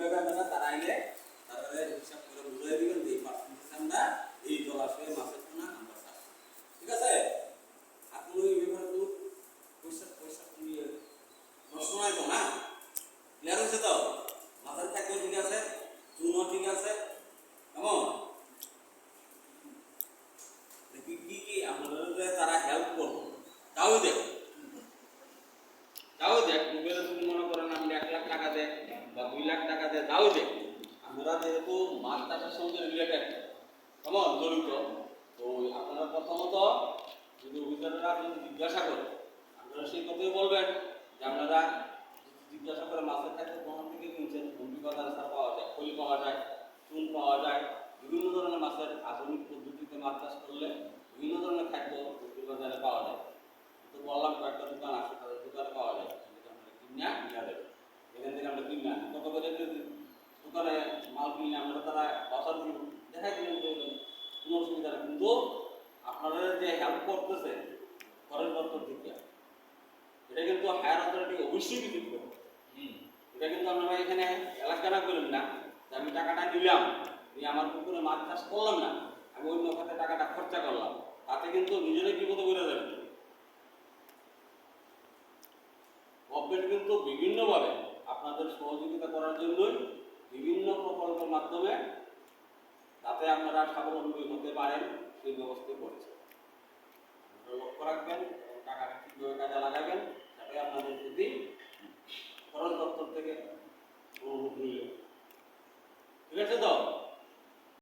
এইভাবে আপনারা তারা আইলে তারপরে হিসাব করে বুঝিয়ে দিবেন যে এই পার্সেন্টেজ আমরা এই জলাশয়ে মাছের পোনা আমরা চাষ করি। ঠিক আছে? আপনি এই ব্যাপারে তো পয়সা পয়সা নিয়ে প্রশ্ন নাই তো না? ক্লিয়ার হয়েছে তো? মাছের খাদ্য ঠিক আছে, চুনো ঠিক আছে, কেমন? কি কি কি আপনাদের তারা হেল্প করবো তাও দেখ গ্রুপের যদি মনে করেন আপনি 1 লাখ টাকা দেন বা 2 লাখ টাকা দেন তাও দেখ। আমরা যেহেতু মাছ চাষের সঙ্গে রিলেটেড কেমন জড়িত, তো আপনারা প্রথমত যদি অফিসাররা যদি জিজ্ঞাসা করে আপনারা সেই কথাই বলবেন যে আপনারা জিজ্ঞাসা করে মাছের খাদ্য কোন থেকে কিনছেন, মুরগি বাজারে পাওয়া যায়, খলি পাওয়া যায়, চুন পাওয়া যায়, বিভিন্ন ধরনের মাছের আধুনিক পদ্ধতিতে মাছ চাষ করলে বিভিন্ন ধরনের খাদ্য মুরগি বাজারে পাওয়া যায়। তো বললাম কয়েকটা দোকান আছে, তাদের দোকানে পাওয়া যায়, কিনে নিয়ে দেবে। এখান থেকে আমরা কিনে আনি কত করে দোকানে মাল কিনে আমরা তারা বাজার দিব দেখাই দিলেন কোনো অসুবিধা নেই। কিন্তু আপনারা যে হেল্প করতেছে ঘরের দপ্তর থেকে এটা কিন্তু হায়ার অথরিটি অবশ্যই কিছু করবে। এটা কিন্তু আপনারা এখানে এলাকানা করেন না যে আমি টাকাটা নিলাম, নিয়ে আমার পুকুরে মাছ চাষ করলাম না, আমি অন্য খাতে টাকাটা খরচা করলাম, তাতে কিন্তু নিজেরাই বিপদে পড়ে যাবেন। গভর্নমেন্ট কিন্তু বিভিন্নভাবে আপনাদের সহযোগিতা করার জন্যই বিভিন্ন প্রকল্পের মাধ্যমে যাতে আপনারা স্বাবলম্বী হতে পারেন